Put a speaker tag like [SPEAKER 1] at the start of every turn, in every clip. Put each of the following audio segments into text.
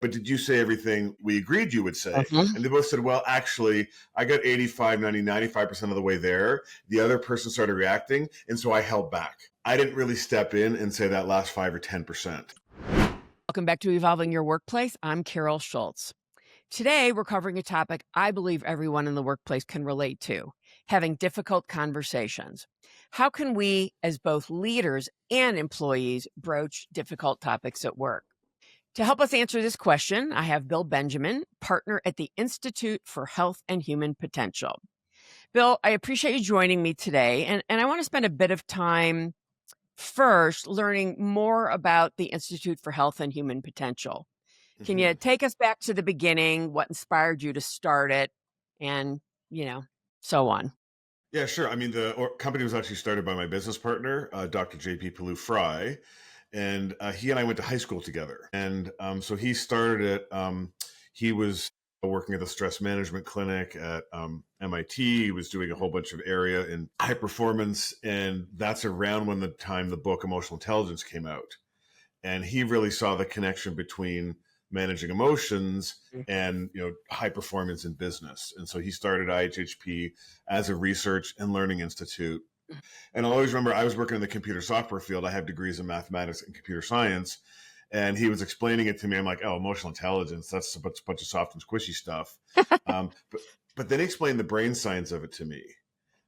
[SPEAKER 1] but did you say everything we agreed you would say?
[SPEAKER 2] Mhm.
[SPEAKER 1] And they both said, well, actually, I got 85, 90, 95% of the way there. The other person started reacting. And so I held back. I didn't really step in and say that last 5 or 10%.
[SPEAKER 2] Welcome back to Evolving Your Workplace. I'm Carol Schultz. Today, we're covering a topic I believe everyone in the workplace can relate to, having difficult conversations. How can we, as both leaders and employees, broach difficult topics at work? To help us answer this question, I have Bill Benjamin, partner at the Institute for Health and Human Potential. Bill, I appreciate you joining me today, and I want to spend a bit of time first learning more about the Institute for Health and Human Potential. Can you take us back to the beginning, what inspired you to start it, and, so on?
[SPEAKER 1] Yeah, sure. I mean, the company was actually started by my business partner, Dr. JP Palou Fry, and he and I went to high school together. And so he started it. He was working at the stress management clinic at MIT. He was doing a whole bunch of area in high performance, and that's around when the time the book Emotional Intelligence came out. And he really saw the connection between managing emotions and high performance in business. And so he started IHHP as a research and learning institute. And I'll always remember I was working in the computer software field. I have degrees in mathematics and computer science. And he was explaining it to me. I'm like, oh, emotional intelligence, that's a bunch of soft and squishy stuff. But then he explained the brain science of it to me.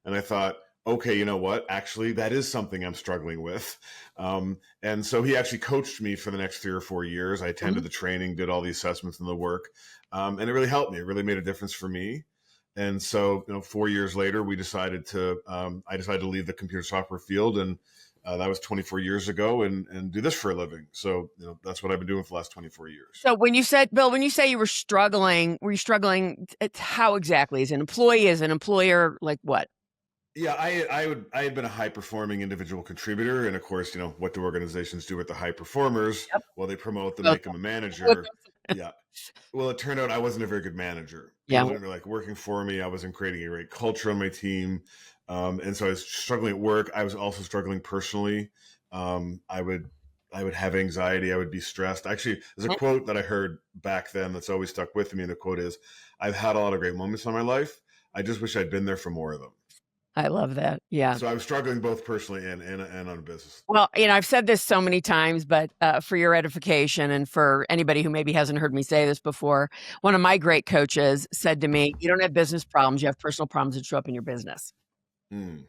[SPEAKER 1] And I thought, okay, you know what? Actually, that is something I'm struggling with. And so he actually coached me for the next 3 or 4 years. I attended the training, did all the assessments and the work. And it really helped me. It really made a difference for me. And so, 4 years later, I decided to leave the computer software field. And that was 24 years ago and do this for a living. So, that's what I've been doing for the last 24 years.
[SPEAKER 2] So Bill, when you say you were you struggling, how exactly? As an employee, as an employer, like what?
[SPEAKER 1] Yeah, I had been a high performing individual contributor, and of course, what do organizations do with the high performers?
[SPEAKER 2] Yep.
[SPEAKER 1] Well, they promote them,
[SPEAKER 2] Well,
[SPEAKER 1] make them a manager. Yeah. Well, it turned out I wasn't a very good manager. People didn't really like working for me. I wasn't creating a great culture on my team, and so I was struggling at work. I was also struggling personally. I would have anxiety. I would be stressed. Actually, there's a quote that I heard back then that's always stuck with me, and the quote is, "I've had a lot of great moments in my life. I just wish I'd been there for more of them."
[SPEAKER 2] I love that. Yeah.
[SPEAKER 1] So I was struggling both personally and on a business.
[SPEAKER 2] Well, I've said this so many times, but for your edification and for anybody who maybe hasn't heard me say this before, one of my great coaches said to me, you don't have business problems, you have personal problems that show up in your business. And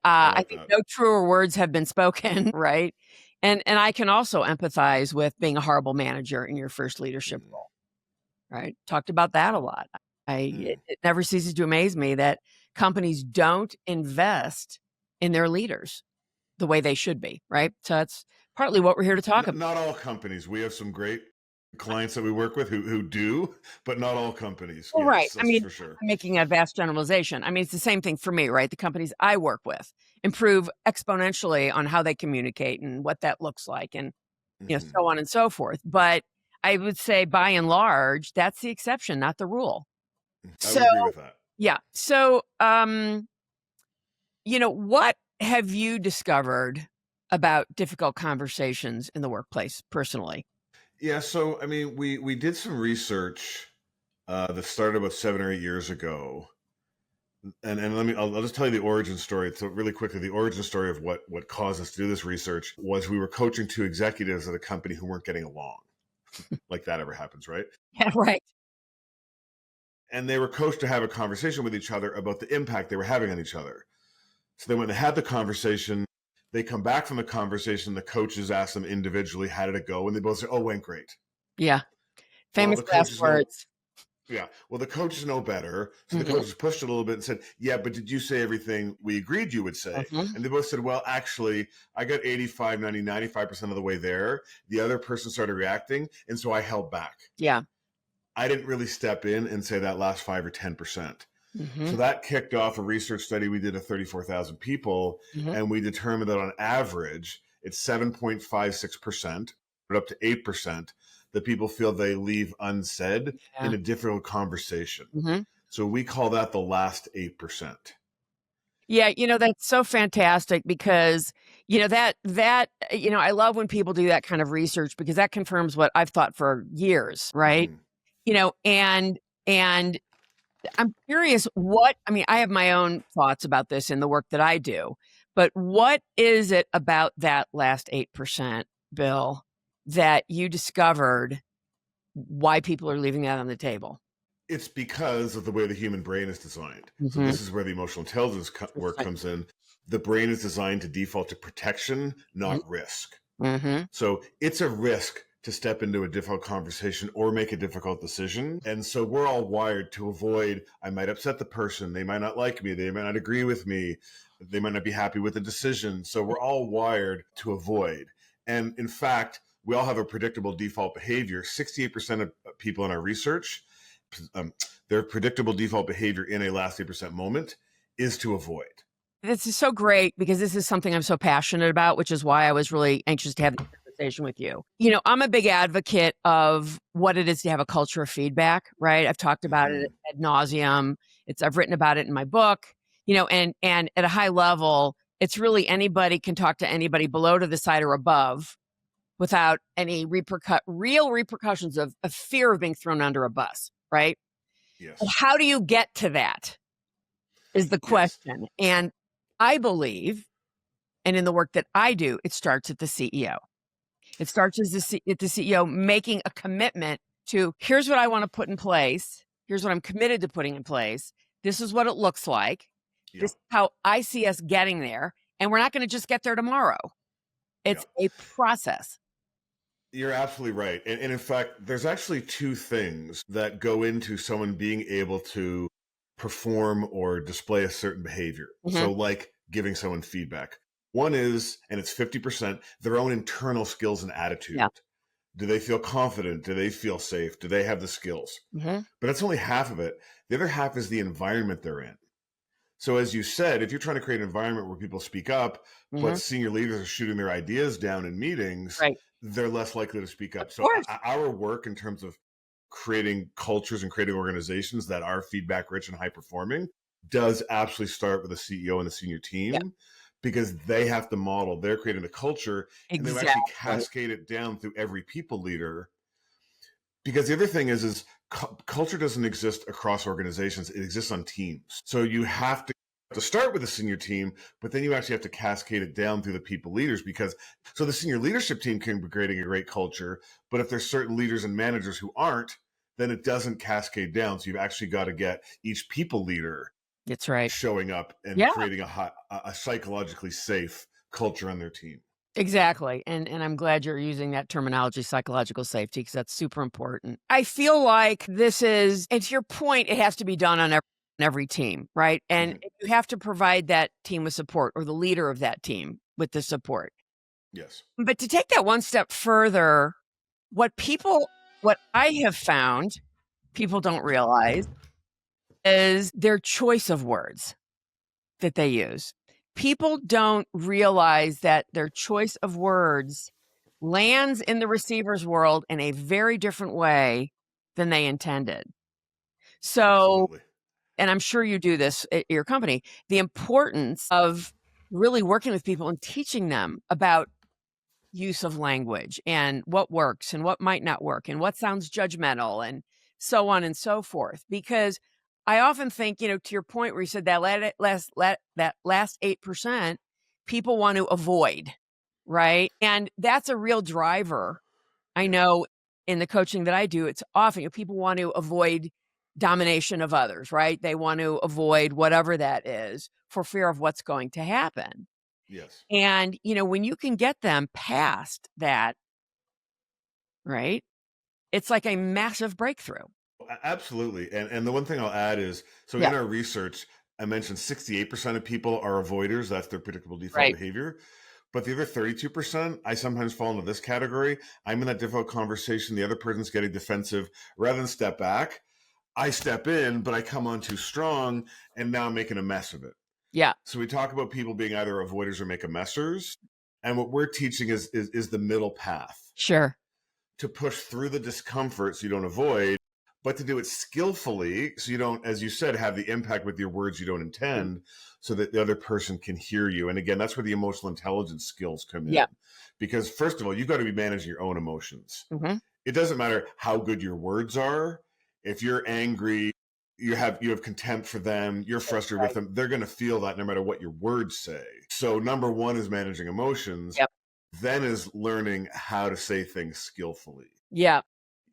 [SPEAKER 2] I think no truer words have been spoken, right? And I can also empathize with being a horrible manager in your first leadership role, right? Talked about that a lot. It never ceases to amaze me that companies don't invest in their leaders the way they should be, right? So that's partly what we're here to talk about.
[SPEAKER 1] Not all companies. We have some great clients that we work with who do, but not all companies.
[SPEAKER 2] Well,
[SPEAKER 1] yes,
[SPEAKER 2] right.
[SPEAKER 1] that's for sure.
[SPEAKER 2] I'm making a vast generalization. It's the same thing for me, right? The companies I work with improve exponentially on how they communicate and what that looks like and, so on and so forth. But I would say by and large, that's the exception, not the rule.
[SPEAKER 1] I would agree with that.
[SPEAKER 2] Yeah. So, what have you discovered about difficult conversations in the workplace personally?
[SPEAKER 1] Yeah. So, we did some research that started about 7 or 8 years ago. And I'll just tell you the origin story. So really quickly, the origin story of what caused us to do this research was we were coaching 2 executives at a company who weren't getting along. Like that ever happens, right?
[SPEAKER 2] Yeah, right.
[SPEAKER 1] And they were coached to have a conversation with each other about the impact they were having on each other. So they went and had the conversation. They come back from the conversation. The coaches ask them individually, how did it go? And they both say, oh, went great.
[SPEAKER 2] Yeah. Famous last words.
[SPEAKER 1] Yeah. Well, the coaches know better. So the coaches pushed it a little bit and said, yeah, but did you say everything we agreed you would say? And they both said, well, actually, I got 85, 90, 95% of the way there. The other person started reacting. And so I held back.
[SPEAKER 2] Yeah.
[SPEAKER 1] I didn't really step in and say that last 5 or 10%. So that kicked off a research study we did of 34,000 people. And we determined that on average, it's 7.56%, but up to 8%, that people feel they leave unsaid in a difficult conversation. So we call that the last 8%.
[SPEAKER 2] Yeah, that's so fantastic because, I love when people do that kind of research because that confirms what I've thought for years, right?
[SPEAKER 1] Hmm.
[SPEAKER 2] And I'm curious I have my own thoughts about this in the work that I do, but what is it about that last 8%, Bill, that you discovered why people are leaving that on the table?
[SPEAKER 1] It's because of the way the human brain is designed. So
[SPEAKER 2] Mhm.
[SPEAKER 1] this is where the emotional intelligence work
[SPEAKER 2] Interesting.
[SPEAKER 1] comes in. The brain is designed to default to protection,
[SPEAKER 2] Mhm.
[SPEAKER 1] not risk.
[SPEAKER 2] Mhm.
[SPEAKER 1] So it's a risk to step into a difficult conversation or make a difficult decision. And so we're all wired to avoid, I might upset the person. They might not like me. They might not agree with me. They might not be happy with the decision. So we're all wired to avoid. And in fact, we all have a predictable default behavior. 68% of people in our research, um, their predictable default behavior in a last 8% moment is to avoid.
[SPEAKER 2] This is so great because this is something I'm so passionate about, which is why I was really anxious to have this conversation with you. I'm a big advocate of what it is to have a culture of feedback, right? I've talked about it
[SPEAKER 1] Hmm.
[SPEAKER 2] ad nauseum. I've written about it in my book, and at a high level, it's really anybody can talk to anybody below to the side or above without any real repercussions of fear of being thrown under a bus, right? But
[SPEAKER 1] Yes.
[SPEAKER 2] how do you get to that is the
[SPEAKER 1] Yes.
[SPEAKER 2] question. And I believe and in the work that I do, it starts at the CEO. It starts at the CEO making a commitment to here's what I want to put in place. Here's what I'm committed to putting in place. This is what it looks like.
[SPEAKER 1] Yeah.
[SPEAKER 2] This is how I see us getting there. And we're not going to just get there tomorrow.
[SPEAKER 1] Yeah.
[SPEAKER 2] It's a process.
[SPEAKER 1] You're absolutely right. And in fact, there's actually two things that go into someone being able to perform or display a certain behavior.
[SPEAKER 2] Mhm.
[SPEAKER 1] So, like giving someone feedback. One is, and it's 50%, their own internal skills and attitude.
[SPEAKER 2] Yeah.
[SPEAKER 1] Do they feel confident? Do they feel safe? Do they have the skills?
[SPEAKER 2] Mhm.
[SPEAKER 1] But that's only half of it. The other half is the environment they're in. So, as you said, if you're trying to create an environment where people speak up, but
[SPEAKER 2] Mhm.
[SPEAKER 1] senior leaders are shooting their ideas down in meetings,
[SPEAKER 2] Right.
[SPEAKER 1] they're less likely to speak
[SPEAKER 2] Of
[SPEAKER 1] up. So,
[SPEAKER 2] course.
[SPEAKER 1] our work in terms of creating cultures and creating organizations that are feedback rich and high performing does absolutely start with the CEO and the senior
[SPEAKER 2] Yeah.
[SPEAKER 1] team because they have to model, they're creating the culture and they actually
[SPEAKER 2] Exactly.
[SPEAKER 1] cascade it down through every people leader. Because the other thing is culture doesn't exist across organizations; it exists on teams. So you have to start with the senior team, but then you actually have to cascade it down through the people leaders. Because so the senior leadership team can be creating a great culture, but if there's certain leaders and managers who aren't, then it doesn't cascade down. So you've actually got to get each people leader
[SPEAKER 2] That's right.
[SPEAKER 1] showing up and
[SPEAKER 2] Yeah.
[SPEAKER 1] creating a psychologically safe culture on their team.
[SPEAKER 2] Exactly, and I'm glad you're using that terminology, psychological safety, because that's super important. I feel like this is and to your point, it has to be done on every team, right? And
[SPEAKER 1] Hmm.
[SPEAKER 2] you have to provide that team with support or the leader of that team with the support.
[SPEAKER 1] Yes.
[SPEAKER 2] But to take that one step further, what I have found people don't realize is their choice of words that they use. People don't realize that their choice of words lands in the receiver's world in a very different way than they intended. So,
[SPEAKER 1] Absolutely.
[SPEAKER 2] and I'm sure you do this at your company, the importance of really working with people and teaching them about use of language and what works and what might not work and what sounds judgmental and so on and so forth. Because I often think, to your point where you said that that last 8%, people want to avoid, right? And that's a real driver. I
[SPEAKER 1] Yeah.
[SPEAKER 2] know in the coaching that I do, it's often people want to avoid domination of others, right? They want to avoid whatever that is for fear of what's going to happen.
[SPEAKER 1] Yes.
[SPEAKER 2] And, when you can get them past that, right? It's like a massive breakthrough.
[SPEAKER 1] Absolutely. And the one thing I'll add is so
[SPEAKER 2] Yeah,
[SPEAKER 1] in our research, I mentioned 68% of people are avoiders. That's their predictable default
[SPEAKER 2] right.
[SPEAKER 1] behavior. But the other 32%, I sometimes fall into this category. I'm in that difficult conversation. The other person's getting defensive. Rather than step back, I step in, but I come on too strong, and now I'm making a mess of it.
[SPEAKER 2] Yeah,
[SPEAKER 1] So we talk about people being either avoiders or make a messers. And what we're teaching is the middle path
[SPEAKER 2] sure.
[SPEAKER 1] to push through the discomfort so you don't avoid, but to do it skillfully, so you don't, as you said, have the impact with your words you don't intend, so that the other person can hear you. And again, that's where the emotional intelligence skills come in.
[SPEAKER 2] Yeah.
[SPEAKER 1] Because first of all, you've got to be managing your own emotions.
[SPEAKER 2] Mm-hmm.
[SPEAKER 1] It doesn't matter how good your words are. If you're angry, you have contempt for them, you're frustrated with them, they're going to feel that no matter what your words say. So number one is managing emotions.
[SPEAKER 2] Yep.
[SPEAKER 1] Then is learning how to say things skillfully.
[SPEAKER 2] Yeah.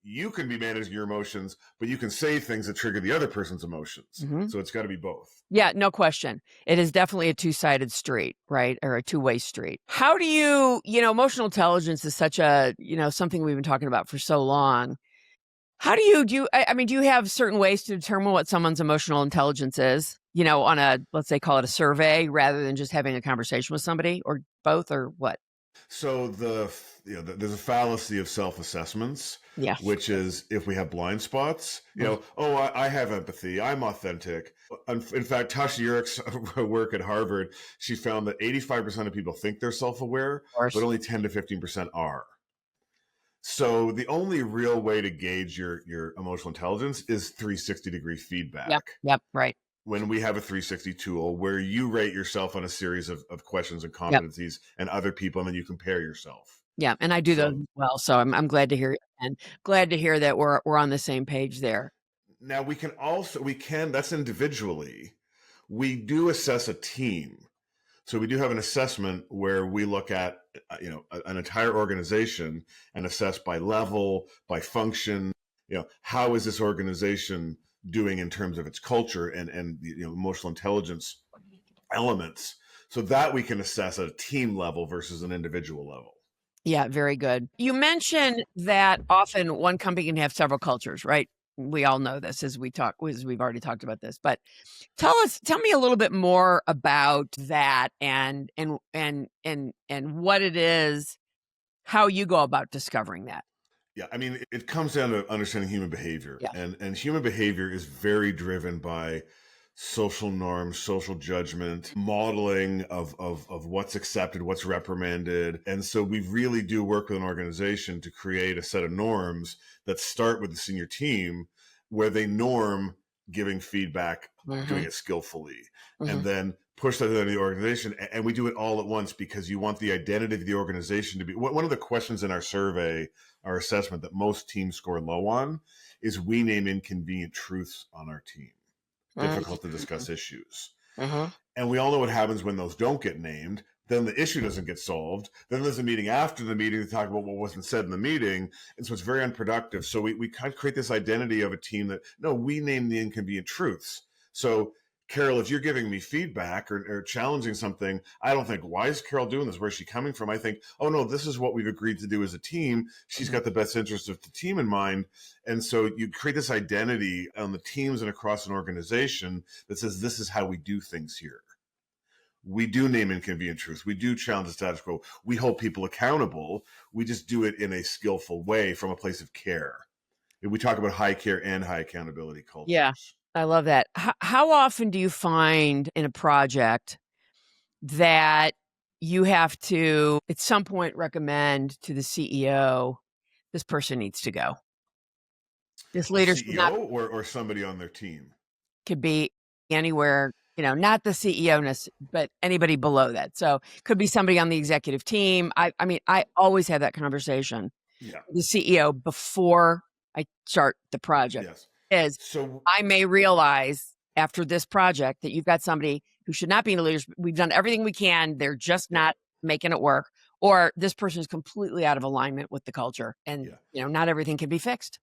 [SPEAKER 1] You can be managing your emotions, but you can say things that trigger the other person's emotions.
[SPEAKER 2] Mm-hmm.
[SPEAKER 1] So it's got to be both.
[SPEAKER 2] Yeah, no question. It is definitely a two-sided street, right? Or a two-way street. How do you, emotional intelligence is such a, something we've been talking about for so long. How do you, I mean, do you have certain ways to determine what someone's emotional intelligence is, on a, let's say, call it a survey rather than just having a conversation with somebody, or both, or what?
[SPEAKER 1] So there's a fallacy of self-assessments,
[SPEAKER 2] Yeah.
[SPEAKER 1] which is if we have blind spots, I have empathy, I'm authentic. In fact, Tasha Urich's work at Harvard, she found that 85% of people think they're self-aware,
[SPEAKER 2] Of course.
[SPEAKER 1] but only 10 to 15% are. So the only real way to gauge your emotional intelligence is 360-degree feedback.
[SPEAKER 2] Yep. Right.
[SPEAKER 1] When we have a 360 tool where you rate yourself on a series of questions and competencies and other people, and then you compare yourself.
[SPEAKER 2] Yeah, and I do those as well. So I'm glad to hear it, and glad to hear that we're on the same page there.
[SPEAKER 1] Now we can that's individually. We do assess a team. So we do have an assessment where we look at an entire organization and assess by level, by function, how is this organization doing in terms of its culture and emotional intelligence elements, so that we can assess at a team level versus an individual level.
[SPEAKER 2] Yeah, very good. You mentioned that often one company can have several cultures, right? We all know this as we've already talked about this, but tell me a little bit more about that and what it is, how you go about discovering that.
[SPEAKER 1] Yeah, I mean, it comes down to understanding human behavior.
[SPEAKER 2] Yeah.
[SPEAKER 1] And human behavior is very driven by social norms, social judgment, modeling of what's accepted, what's reprimanded. And so we really do work with an organization to create a set of norms that start with the senior team, where they norm giving feedback, doing it skillfully, and then push that into the organization. And we do it all at once because you want the identity of the organization to be one of the questions in our survey, our assessment, that most teams score low on is we name inconvenient truths on our team. Difficult to discuss issues. And we all know what happens when those don't get named. Then the issue doesn't get solved. Then there's a meeting after the meeting to talk about what wasn't said in the meeting. And so it's very unproductive. So we kind of create this identity of a team that, no, we name the inconvenient truths. So Carol, if you're giving me feedback or challenging something, I don't think, why is Carol doing this? Where's she coming from? I think, oh no, this is what we've agreed to do as a team. She's got the best interest of the team in mind. And so you create this identity on the teams and across an organization that says, this is how we do things here. We do name inconvenient truths. We do challenge the status quo. We hold people accountable. We just do it in a skillful way from a place of care. We talk about high care and high accountability cultures.
[SPEAKER 2] Yeah. I love that. How often do you find in a project that you have to, at some point, recommend to the CEO, this person needs to go? This leader should not,
[SPEAKER 1] CEO or somebody on their team?
[SPEAKER 2] could be anywhere, not the CEO, but anybody below that. So could be somebody on the executive team. I mean, I always have that conversation with the CEO before I start the project.
[SPEAKER 1] Yes.
[SPEAKER 2] So I may realize after this project that you've got somebody who should not be in the leadership. We've done everything we can. They're just not making it work. Or this person is completely out of alignment with the culture. And, not everything can be fixed.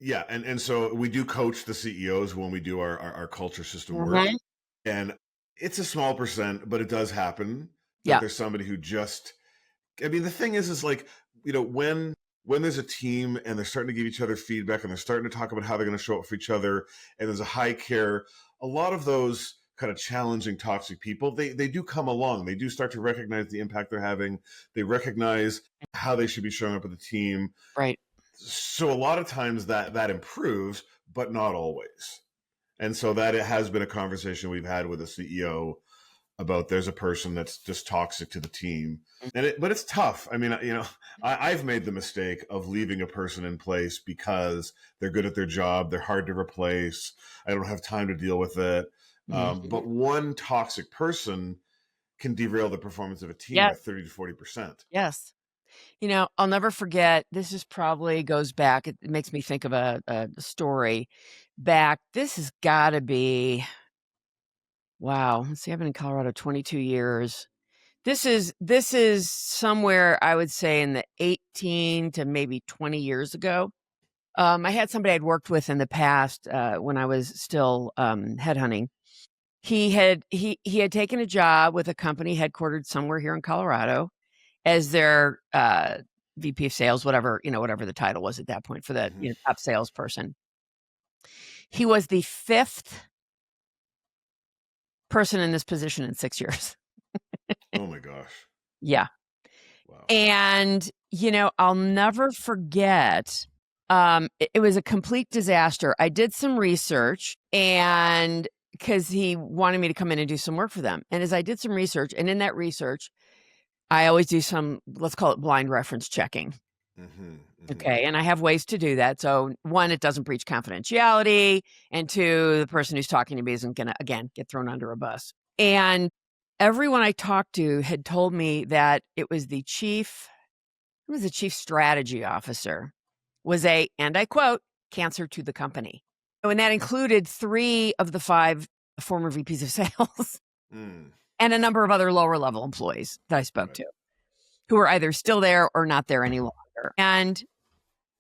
[SPEAKER 1] Yeah. And so we do coach the CEOs when we do our culture system work. And it's a small percent, but it does happen that there's somebody who just, I mean, the thing is like, when there's a team and they're starting to give each other feedback and they're starting to talk about how they're going to show up for each other, and there's a high care, a lot of those kind of challenging, toxic people, they do come along. They do start to recognize the impact they're having. They recognize how they should be showing up with the team.
[SPEAKER 2] Right.
[SPEAKER 1] So a lot of times that improves, but not always. And so that it has been a conversation we've had with the CEO about there's a person that's just toxic to the team. But it's tough. I mean, I've made the mistake of leaving a person in place because they're good at their job. They're hard to replace. I don't have time to deal with it.
[SPEAKER 2] Mhm.
[SPEAKER 1] But one toxic person can derail the performance of a team by
[SPEAKER 2] Yes,
[SPEAKER 1] 30 to 40%.
[SPEAKER 2] yes. I'll never forget, this is probably goes back, it makes me think of a story back. This has gotta be, wow, let's see, I've been in Colorado 22 years. This is somewhere, I would say, in the 18 to maybe 20 years ago. I had somebody I'd worked with in the past, when I was still, headhunting. He had taken a job with a company headquartered somewhere here in Colorado as their, VP of sales, whatever the title was at that point for the,
[SPEAKER 1] Hmm.
[SPEAKER 2] top salesperson. He was the 5th person in this position in 6 years.
[SPEAKER 1] Oh my gosh.
[SPEAKER 2] Yeah.
[SPEAKER 1] Wow.
[SPEAKER 2] And, I'll never forget, it was a complete disaster. I did some research, and because he wanted me to come in and do some work for them. And as I did some research, and in that research, I always do some, let's call it blind reference checking.
[SPEAKER 1] Hmm. Hmm.
[SPEAKER 2] Okay. And I have ways to do that. So, one, it doesn't breach confidentiality. And two, the person who's talking to me isn't going to, again, get thrown under a bus. And everyone I talked to had told me that it was the chief strategy officer, was and I quote, cancer to the company. And that included 3 of the 5 former VPs of sales
[SPEAKER 1] Mm.
[SPEAKER 2] and a number of other lower level employees that I spoke
[SPEAKER 1] Right.
[SPEAKER 2] to who are either still there or not there any longer. And,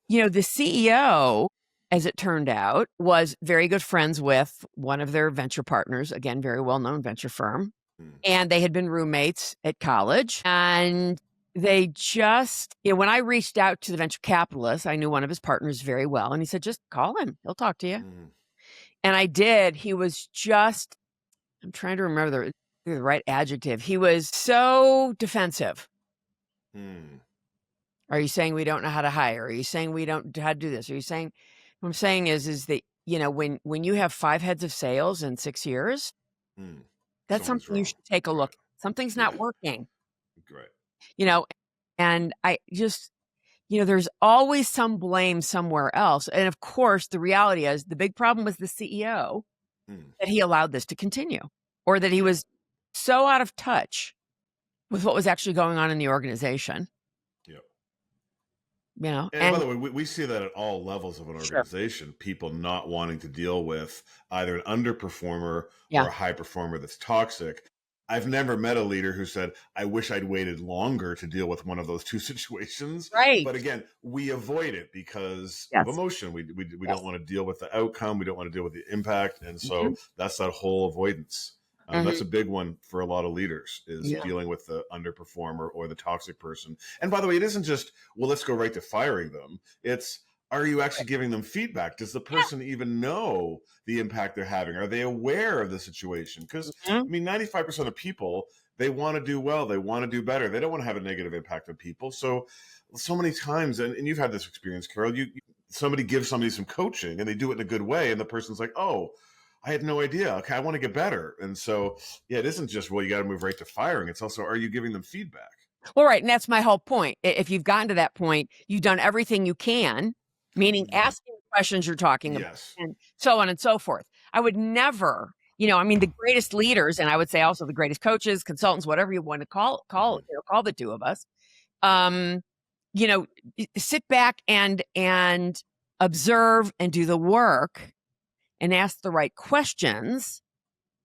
[SPEAKER 2] the CEO, as it turned out, was very good friends with one of their venture partners, again, very well known venture firm.
[SPEAKER 1] Mm.
[SPEAKER 2] And they had been roommates at college. And they just, when I reached out to the venture capitalist, I knew one of his partners very well. And he said, just call him. He'll talk to you.
[SPEAKER 1] Mm.
[SPEAKER 2] And I did. He was just, I'm trying to remember the right adjective. He was so defensive.
[SPEAKER 1] Mm.
[SPEAKER 2] Are you saying we don't know how to hire? Are you saying we don't know how to do this? Are you saying, what I'm saying is that, when you have 5 heads of sales in 6 years,
[SPEAKER 1] Mm.
[SPEAKER 2] that's
[SPEAKER 1] Something's
[SPEAKER 2] something you
[SPEAKER 1] wrong.
[SPEAKER 2] should take a
[SPEAKER 1] Right.
[SPEAKER 2] look at. Something's
[SPEAKER 1] Yeah.
[SPEAKER 2] not working,
[SPEAKER 1] Right.
[SPEAKER 2] you know, and I just, there's always some blame somewhere else. And of course, the reality is the big problem was the CEO,
[SPEAKER 1] Mm.
[SPEAKER 2] that he allowed this to continue, or that he
[SPEAKER 1] Yeah.
[SPEAKER 2] was so out of touch with what was actually going on in the organization,
[SPEAKER 1] Yeah. And by
[SPEAKER 2] and
[SPEAKER 1] the way, we see that at all levels of an
[SPEAKER 2] sure.
[SPEAKER 1] organization, people not wanting to deal with either an underperformer
[SPEAKER 2] Yeah.
[SPEAKER 1] or a high performer that's toxic. I've never met a leader who said, I wish I'd waited longer to deal with one of those two situations.
[SPEAKER 2] Right.
[SPEAKER 1] But again, we avoid it because of
[SPEAKER 2] Yes.
[SPEAKER 1] emotion. We don't
[SPEAKER 2] Yes.
[SPEAKER 1] want to deal with the outcome. We don't want to deal with the impact. And so
[SPEAKER 2] Mhm.
[SPEAKER 1] that's that whole avoidance. That's
[SPEAKER 2] Mhm.
[SPEAKER 1] a big one for a lot of leaders is
[SPEAKER 2] Yeah.
[SPEAKER 1] dealing with the underperformer or the toxic person. And by the way, it isn't just, well, let's go right to firing them. It's, are you actually giving them feedback? Does the
[SPEAKER 2] Yeah.
[SPEAKER 1] person even know the impact they're having? Are they aware of the situation? Because,
[SPEAKER 2] Mhm.
[SPEAKER 1] 95% of people, they want to do well. They want to do better. They don't want to have a negative impact on people. So many times, and you've had this experience, Carol, somebody gives somebody some coaching and they do it in a good way. And the person's like, oh, I had no idea. Okay, I want to get better. And so, yeah, it isn't just, well, you got to move right to firing. It's also, are you giving them feedback?
[SPEAKER 2] Well, right, and that's my whole point. If you've gotten to that point, you've done everything you can, meaning asking the questions you're talking about,
[SPEAKER 1] Yes.
[SPEAKER 2] and so on and so forth. I would never, the greatest leaders, and I would say also the greatest coaches, consultants, whatever you want to call
[SPEAKER 1] Hmm.
[SPEAKER 2] call the 2 of us. Um, Sit back and observe and do the work and ask the right questions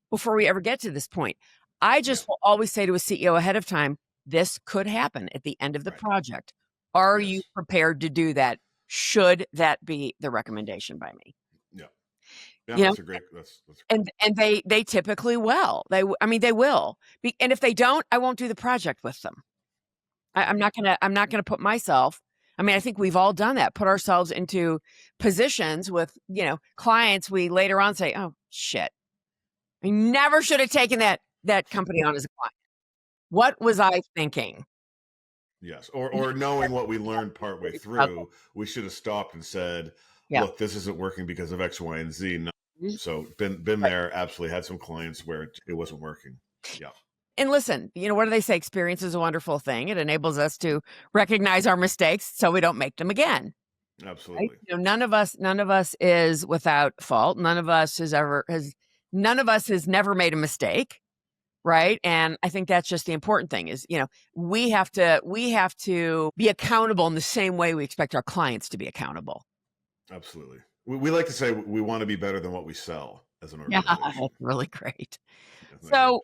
[SPEAKER 2] before we ever get to this point. I
[SPEAKER 1] Yeah.
[SPEAKER 2] just will always say to a CEO ahead of time, this could happen at the end of the
[SPEAKER 1] Right.
[SPEAKER 2] project. Are you
[SPEAKER 1] Yes.
[SPEAKER 2] prepared to do that? Should that be the recommendation by me?
[SPEAKER 1] Yeah. Yeah.
[SPEAKER 2] You know,
[SPEAKER 1] That's a great, that's
[SPEAKER 2] and they typically will. They will. And if they don't, I won't do the project with them. I'm not gonna put myself. I think we've all done that. Put ourselves into positions with clients. We later on say, "Oh shit, I never should have taken that company on as a client. What was I thinking?"
[SPEAKER 1] yes. Or knowing what we learned partway
[SPEAKER 2] Okay.
[SPEAKER 1] through, we should have stopped and said,
[SPEAKER 2] Yeah.
[SPEAKER 1] look, this isn't working because of X, Y, and Z. No.
[SPEAKER 2] Mhm.
[SPEAKER 1] So been
[SPEAKER 2] Right.
[SPEAKER 1] there, absolutely had some clients where it wasn't working. Yeah,
[SPEAKER 2] And listen, what do they say? Experience is a wonderful thing. It enables us to recognize our mistakes so we don't make them again. Right?
[SPEAKER 1] absolutely.
[SPEAKER 2] None of us is without fault. None of us has never made a mistake. Right. And I think that's just the important thing is, we have to be accountable in the same way we expect our clients to be accountable.
[SPEAKER 1] Absolutely. We like to say we want to be better than what we sell as an
[SPEAKER 2] Yeah,
[SPEAKER 1] organization.
[SPEAKER 2] that's really great.
[SPEAKER 1] Isn't that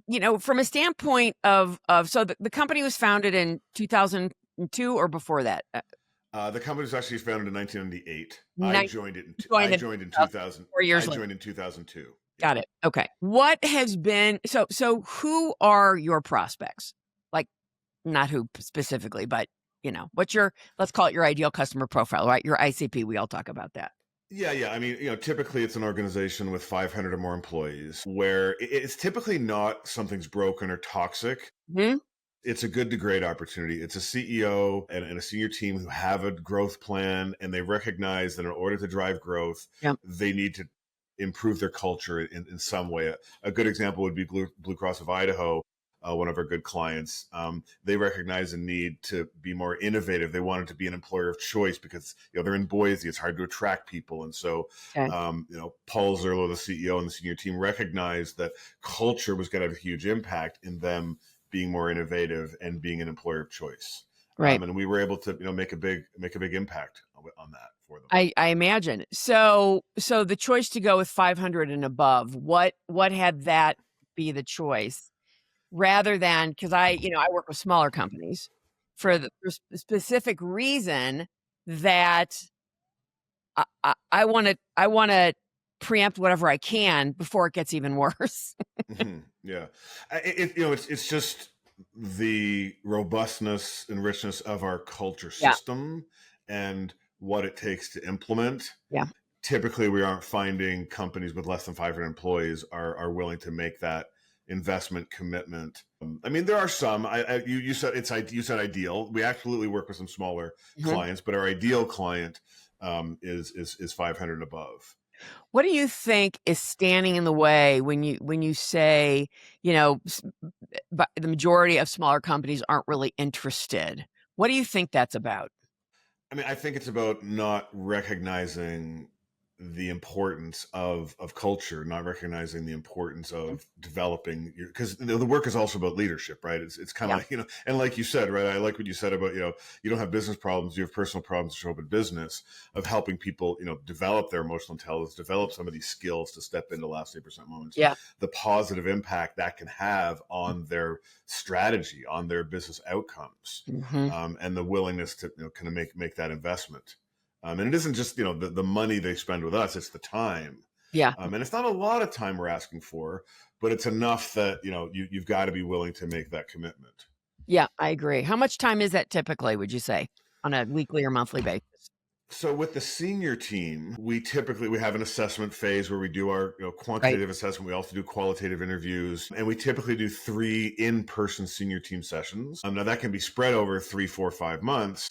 [SPEAKER 1] good?
[SPEAKER 2] So, from a standpoint so the company was founded in 2002 or before that?
[SPEAKER 1] The company was actually founded in 1998. I
[SPEAKER 2] Nine
[SPEAKER 1] joined it.
[SPEAKER 2] joined
[SPEAKER 1] I
[SPEAKER 2] in
[SPEAKER 1] joined in
[SPEAKER 2] 2000,
[SPEAKER 1] 2000.
[SPEAKER 2] 4
[SPEAKER 1] I
[SPEAKER 2] years later.
[SPEAKER 1] joined in 2002. Yeah.
[SPEAKER 2] Got it. Okay. What has been so who are your prospects? Like, not who specifically, but, what's your let's call it your ideal customer profile, right? Your ICP, we all talk about that.
[SPEAKER 1] Yeah, yeah. I mean, typically it's an organization with 500 or more employees where it's typically not something's broken or toxic.
[SPEAKER 2] Mhm.
[SPEAKER 1] It's a good to great opportunity. It's a CEO and a senior team who have a growth plan, and they recognize that in order to drive growth,
[SPEAKER 2] Yep.
[SPEAKER 1] they need to improve their culture in some way. A good example would be Blue Cross of Idaho, one of our good clients. They recognize a need to be more innovative. They wanted to be an employer of choice because they're in Boise. It's hard to attract people, and so
[SPEAKER 2] Okay.
[SPEAKER 1] Paul Zerlo, the CEO, and the senior team recognized that culture was going to have a huge impact in them being more innovative and being an employer of choice.
[SPEAKER 2] Right.
[SPEAKER 1] And we were able to make a big impact on that for them.
[SPEAKER 2] I imagine. So the choice to go with 500 and above, what had that be the choice rather than because I work with smaller companies
[SPEAKER 1] Yeah.
[SPEAKER 2] for the specific reason that I want to preempt whatever I can before it gets even worse.
[SPEAKER 1] Yeah. It's just the robustness and richness of our culture
[SPEAKER 2] Yeah.
[SPEAKER 1] system and what it takes to implement.
[SPEAKER 2] Yeah.
[SPEAKER 1] Typically, we aren't finding companies with less than 500 employees are willing to make that investment commitment. I mean, there are some. You said you said ideal. We absolutely work with some smaller
[SPEAKER 2] Mhm.
[SPEAKER 1] clients, but our ideal client is 500 and above.
[SPEAKER 2] What do you think is standing in the way when you say, but the majority of smaller companies aren't really interested? What do you think that's about?
[SPEAKER 1] I mean, I think it's about not recognizing the importance of culture, not recognizing the importance
[SPEAKER 2] Mhm.
[SPEAKER 1] of developing because the work is also about leadership, right? It's kind of
[SPEAKER 2] Yeah.
[SPEAKER 1] like, and like you said, right? I like what you said about, you don't have business problems, you have personal problems to show up in business of helping people, develop their emotional intelligence, develop some of these skills to step into last 8% moments,
[SPEAKER 2] Yeah.
[SPEAKER 1] the positive impact that can have on their strategy, on their business outcomes,
[SPEAKER 2] Mhm.
[SPEAKER 1] and the willingness to kind of make that investment. And it isn't just the money they spend with us; it's the time.
[SPEAKER 2] Yeah.
[SPEAKER 1] And it's not a lot of time we're asking for, but it's enough that you've got to be willing to make that commitment.
[SPEAKER 2] Yeah, I agree. How much time is that typically, would you say, on a weekly or monthly basis?
[SPEAKER 1] So with the senior team, we have an assessment phase where we do our
[SPEAKER 2] Right.
[SPEAKER 1] quantitative assessment. We also do qualitative interviews, and we typically do 3 in-person senior team sessions. Now that can be spread over 3, 4, 5 months.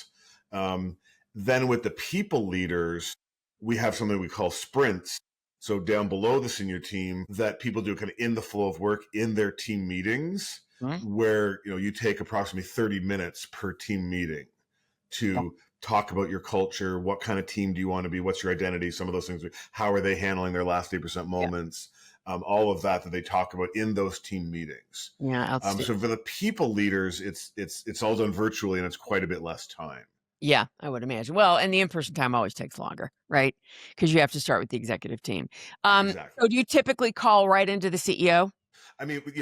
[SPEAKER 1] Um, then with the people leaders, we have something we call sprints. So down below the senior team, that people do kind of in the flow of work in their team meetings,
[SPEAKER 2] Mhm.
[SPEAKER 1] where you take approximately 30 minutes per team meeting
[SPEAKER 2] Yeah.
[SPEAKER 1] to talk about your culture. What kind of team do you want to be? What's your identity? Some of those things. How are they handling their last 8%
[SPEAKER 2] Yeah.
[SPEAKER 1] moments? All of that they talk about in those team meetings.
[SPEAKER 2] Yeah, outstanding.
[SPEAKER 1] So for the people leaders, it's all done virtually and it's quite a bit less time.
[SPEAKER 2] Yeah, I would imagine. Well, and the in-person time always takes longer, right? Because you have to start with the executive team.
[SPEAKER 1] Exactly.
[SPEAKER 2] So do you typically call right into the CEO?
[SPEAKER 1] I mean, we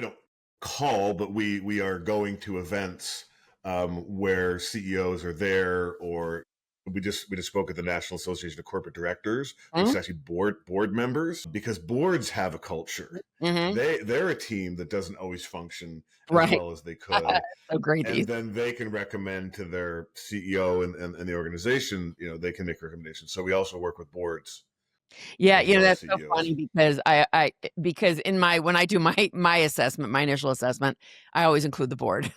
[SPEAKER 1] don't call, but we are going to events where CEOs are there, or we just spoke at the National Association of Corporate Directors, which is
[SPEAKER 2] Mhm.
[SPEAKER 1] actually board members, because boards have a culture.
[SPEAKER 2] Mhm.
[SPEAKER 1] They're a team that doesn't always function as
[SPEAKER 2] Right.
[SPEAKER 1] well as they could,
[SPEAKER 2] So great
[SPEAKER 1] and
[SPEAKER 2] days.
[SPEAKER 1] then they can recommend to their CEO and the organization. They can make recommendations. So we also work with boards
[SPEAKER 2] Yeah,
[SPEAKER 1] as well as
[SPEAKER 2] that's so
[SPEAKER 1] CEOs.
[SPEAKER 2] funny because because in my when I do my assessment, my initial assessment, I always include the board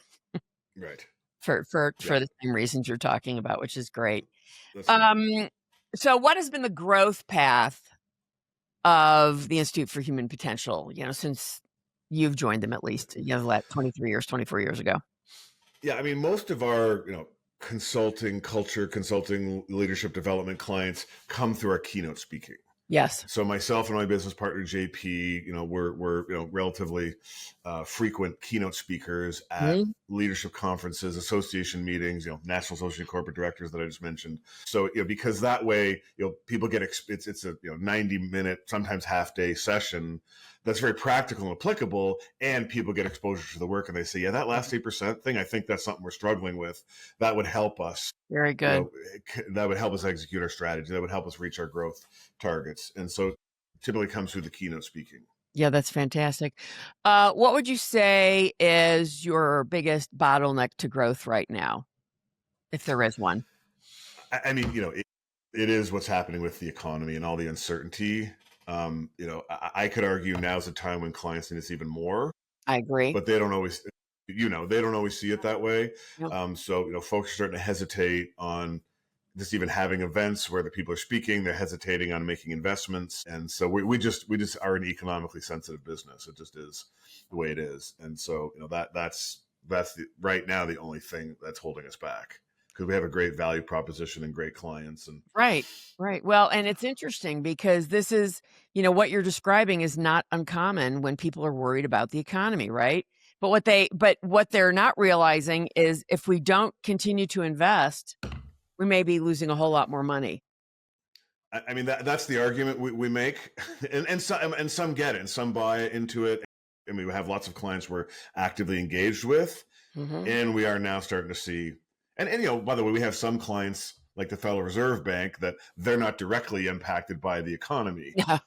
[SPEAKER 1] Right.
[SPEAKER 2] for
[SPEAKER 1] Yeah.
[SPEAKER 2] the same reasons you're talking about, which is great.
[SPEAKER 1] That's smart.
[SPEAKER 2] Um, so what has been the growth path of the Institute for Human Potential, since you've joined them at least, 23 years, 24 years ago.
[SPEAKER 1] Yeah, I mean, most of our, consulting, culture consulting, leadership development clients come through our keynote speaking.
[SPEAKER 2] Yes.
[SPEAKER 1] So myself and my business partner JP, we're relatively frequent keynote speakers at
[SPEAKER 2] Mhm.
[SPEAKER 1] leadership conferences, association meetings, National Association of Corporate Directors that I just mentioned. So because that way, people get it's a 90-minute, sometimes half-day session that's very practical and applicable, and people get exposure to the work, and they say, yeah, that last 8% thing, I think that's something we're struggling with. That would help us
[SPEAKER 2] Very
[SPEAKER 1] you
[SPEAKER 2] good.
[SPEAKER 1] know, that would help us execute our strategy. That would help us reach our growth targets. And so typically comes through the keynote speaking.
[SPEAKER 2] Yeah, that's fantastic. What would you say is your biggest bottleneck to growth right now, if there is one?
[SPEAKER 1] I mean, it is what's happening with the economy and all the uncertainty. I could argue now's the time when clients need us even more,
[SPEAKER 2] I agree.
[SPEAKER 1] but they don't always, they don't always see it that way.
[SPEAKER 2] Yep.
[SPEAKER 1] So, folks are starting to hesitate on just even having events where the people are speaking. They're hesitating on making investments, and so we just are an economically sensitive business. It just is the way it is, and so that's right now the only thing that's holding us back, because we have a great value proposition and great clients. And
[SPEAKER 2] Right, right. Well, and it's interesting because this is, what you're describing is not uncommon when people are worried about the economy, right? But what they're not realizing is if we don't continue to invest, we may be losing a whole lot more money.
[SPEAKER 1] I mean, that's the argument we make, and some get it, and some buy into it. I mean, we have lots of clients we're actively engaged with,
[SPEAKER 2] Mhm.
[SPEAKER 1] and we are now starting to see, and by the way, we have some clients like the Federal Reserve Bank that they're not directly impacted by the economy,
[SPEAKER 2] Yeah.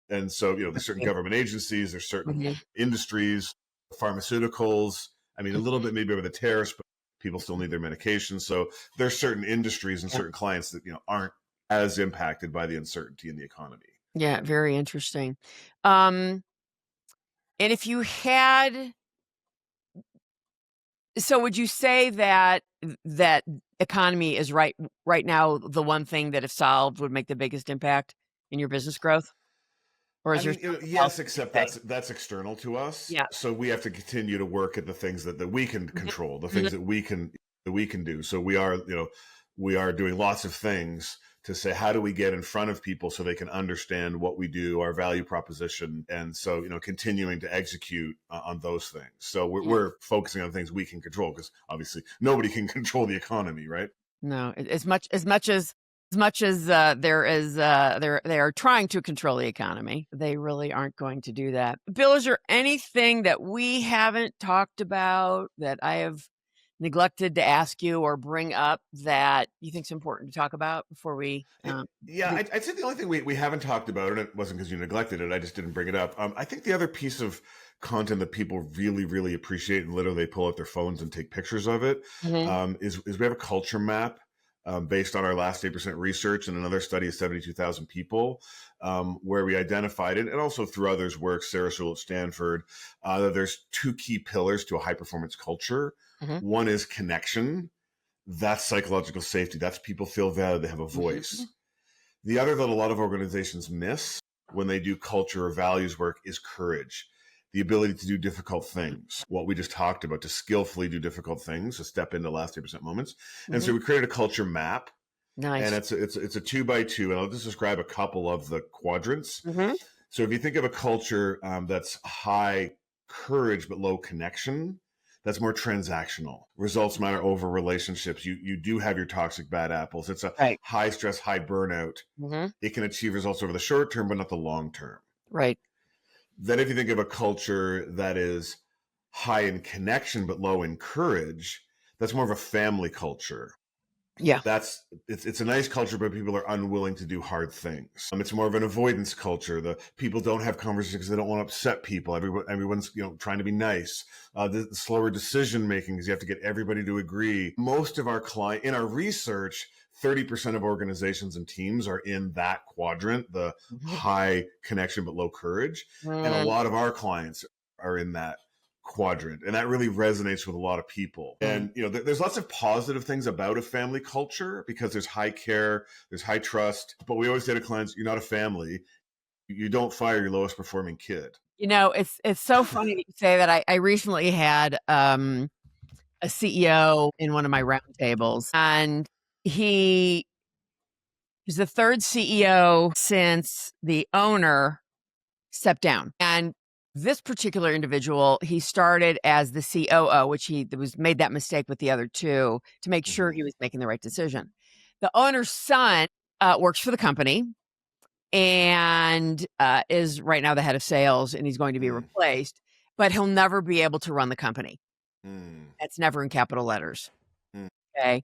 [SPEAKER 1] and so there's certain
[SPEAKER 2] Okay.
[SPEAKER 1] government agencies, there's certain
[SPEAKER 2] Mhm.
[SPEAKER 1] industries, pharmaceuticals. I mean, a little bit maybe with the tariffs, but people still need their medication. So there's certain industries and
[SPEAKER 2] Yeah.
[SPEAKER 1] certain clients that aren't as impacted by the uncertainty in the economy.
[SPEAKER 2] Yeah, very interesting. Um, and if you had so would you say that that economy is right now the one thing that if solved would make the biggest impact in your business growth? Or
[SPEAKER 1] I
[SPEAKER 2] is there
[SPEAKER 1] mean,
[SPEAKER 2] something else
[SPEAKER 1] yes,
[SPEAKER 2] you could
[SPEAKER 1] except
[SPEAKER 2] say?
[SPEAKER 1] that's external to us.
[SPEAKER 2] Yeah.
[SPEAKER 1] So we have to continue to work at the things that we can
[SPEAKER 2] Mhm.
[SPEAKER 1] control, the
[SPEAKER 2] Mhm.
[SPEAKER 1] things that we can do. So we are doing lots of things to say, how do we get in front of people so they can understand what we do, our value proposition, and so continuing to execute on those things. So
[SPEAKER 2] Yeah.
[SPEAKER 1] we're focusing on things we can control, because obviously nobody can control the economy, right?
[SPEAKER 2] No, as much as there is they are trying to control the economy, they really aren't going to do that. Bill, is there anything that we haven't talked about that I have neglected to ask you or bring up that you think is important to talk about before we
[SPEAKER 1] Yeah,
[SPEAKER 2] do?
[SPEAKER 1] I'd say the only thing we haven't talked about, and it wasn't because you neglected it, I just didn't bring it up. I think the other piece of content that people really, really appreciate, and literally pull out their phones and take pictures of it,
[SPEAKER 2] Mhm.
[SPEAKER 1] is we have a culture map based on our last 8% research and another study of 72,000 people, where we identified it, and also through others' work, Sarah Schultz at Stanford, that there's two key pillars to a high performance culture.
[SPEAKER 2] Mhm.
[SPEAKER 1] One is connection. That's psychological safety. That's people feel valued, they have a voice.
[SPEAKER 2] Mhm.
[SPEAKER 1] The other that a lot of organizations miss when they do culture or values work is courage, the ability to do difficult things. What we just talked about, to skillfully do difficult things, to step into last 8% moments. And so
[SPEAKER 2] Mhm.
[SPEAKER 1] we created a culture map, and
[SPEAKER 2] Nice.
[SPEAKER 1] it's a 2 by 2, and I'll just describe a couple of the quadrants.
[SPEAKER 2] Mhm.
[SPEAKER 1] So if you think of a culture that's high courage but low connection, that's more transactional. Results matter over relationships. You do have your toxic bad apples. It's a
[SPEAKER 2] Right.
[SPEAKER 1] high stress, high burnout.
[SPEAKER 2] Mhm.
[SPEAKER 1] It can achieve results over the short term, but not the long term.
[SPEAKER 2] Right.
[SPEAKER 1] Then if you think of a culture that is high in connection but low in courage, that's more of a family culture.
[SPEAKER 2] Yeah.
[SPEAKER 1] It's a nice culture, but people are unwilling to do hard things. It's more of an avoidance culture. The people don't have conversations because they don't want to upset people. Everyone's trying to be nice. The slower decision making because you have to get everybody to agree. Most of our client in our research, 30% of organizations and teams are in that quadrant, the
[SPEAKER 2] Mhm.
[SPEAKER 1] high connection but low courage, and a
[SPEAKER 2] Mm.
[SPEAKER 1] lot of our clients are in that quadrant, and that really resonates with a lot of people.
[SPEAKER 2] Mm.
[SPEAKER 1] And there's lots of positive things about a family culture because there's high care, there's high trust, but we always say to clients, you're not a family, you don't fire your lowest performing kid.
[SPEAKER 2] It's so funny that you say that. I recently had a CEO in one of my roundtables, and he is the third CEO since the owner stepped down. And this particular individual, he started as the COO, which he was made that mistake with the other two to make sure
[SPEAKER 1] Hmm.
[SPEAKER 2] he was making the right decision. The owner's son works for the company and is right now the head of sales, and he's going to be
[SPEAKER 1] Mm,
[SPEAKER 2] replaced, but he'll never be able to run the company.
[SPEAKER 1] mm,
[SPEAKER 2] That's never in capital letters.
[SPEAKER 1] mm,
[SPEAKER 2] Okay.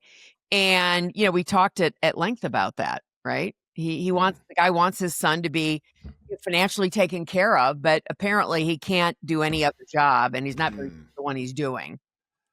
[SPEAKER 2] And, we talked at length about that, right?
[SPEAKER 1] mm.
[SPEAKER 2] The guy wants his son to be financially taken care of, but apparently he can't do any other job, and he's not very good
[SPEAKER 1] Mm.
[SPEAKER 2] at the one he's doing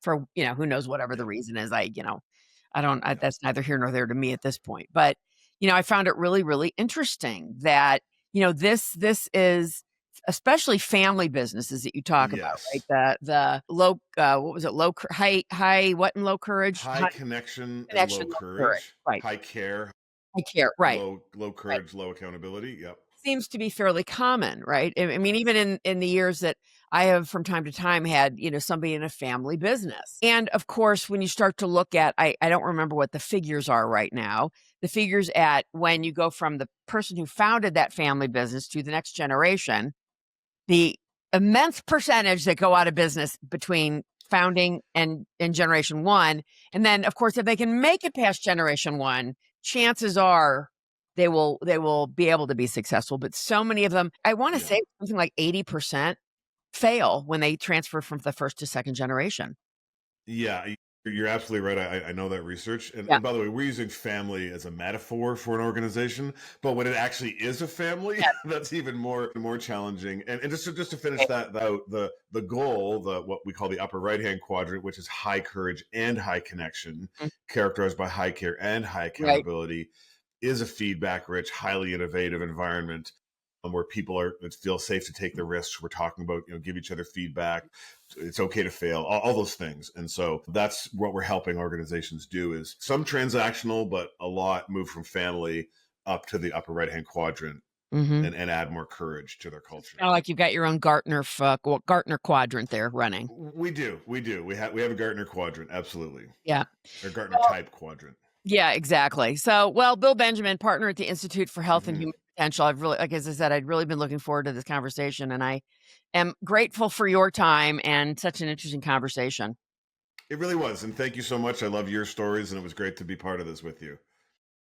[SPEAKER 2] for, who knows whatever the
[SPEAKER 1] Yep.
[SPEAKER 2] reason is. I don't,
[SPEAKER 1] Yep.
[SPEAKER 2] that's neither here nor there to me at this point. But, I found it really, really interesting that, this is especially family businesses that you talk about, right?
[SPEAKER 1] Yes.
[SPEAKER 2] The low, what was it? High, what in low courage?
[SPEAKER 1] High
[SPEAKER 2] High
[SPEAKER 1] connection and
[SPEAKER 2] connection,
[SPEAKER 1] low
[SPEAKER 2] low courage.
[SPEAKER 1] courage.
[SPEAKER 2] Right.
[SPEAKER 1] High care,
[SPEAKER 2] I care. Right.
[SPEAKER 1] low
[SPEAKER 2] Right.
[SPEAKER 1] courage, low accountability. Yep.
[SPEAKER 2] Seems to be fairly common, right? I mean, even in the years that I have from time to time had, somebody in a family business. And of course, when you start to look at, I don't remember what the figures are right now, the figures at when you go from the person who founded that family business to the next generation, the immense percentage that go out of business between founding and generation one. And then, of course, if they can make it past generation one, chances are they will be able to be successful. But so many of them, I want to
[SPEAKER 1] Yeah.
[SPEAKER 2] say something like 80% fail when they transfer from the first to second generation.
[SPEAKER 1] Yeah, you're absolutely right. I know that research. And,
[SPEAKER 2] Yeah.
[SPEAKER 1] and by the way, we're using family as a metaphor for an organization, but when it actually is a family,
[SPEAKER 2] Yeah.
[SPEAKER 1] that's even more challenging. And just to finish
[SPEAKER 2] Okay.
[SPEAKER 1] that out, the goal, the what we call the upper right hand quadrant, which is high courage and high connection,
[SPEAKER 2] Mm.
[SPEAKER 1] characterized by high care and high
[SPEAKER 2] Right.
[SPEAKER 1] accountability, is a feedback rich, highly innovative environment where people are feel safe to take the risks. We're talking about, give each other feedback. It's okay to fail, all those things. And so that's what we're helping organizations do, is some transactional, but a lot move from family up to the upper right hand quadrant,
[SPEAKER 2] Mm-hmm.
[SPEAKER 1] and add more courage to their culture.
[SPEAKER 2] Kind of like you've got your own Gartner quadrant there running.
[SPEAKER 1] We do. We have a Gartner quadrant, absolutely,
[SPEAKER 2] Yeah.
[SPEAKER 1] or Gartner type quadrant.
[SPEAKER 2] Yeah, exactly. So, well, Bill Benjamin, partner at the Institute for Health and
[SPEAKER 1] Hmm.
[SPEAKER 2] Human Potential. I've really, like as I said, I'd really been looking forward to this conversation, and I am grateful for your time and such an interesting conversation.
[SPEAKER 1] It really was, and thank you so much. I love your stories, and it was great to be part of this with you.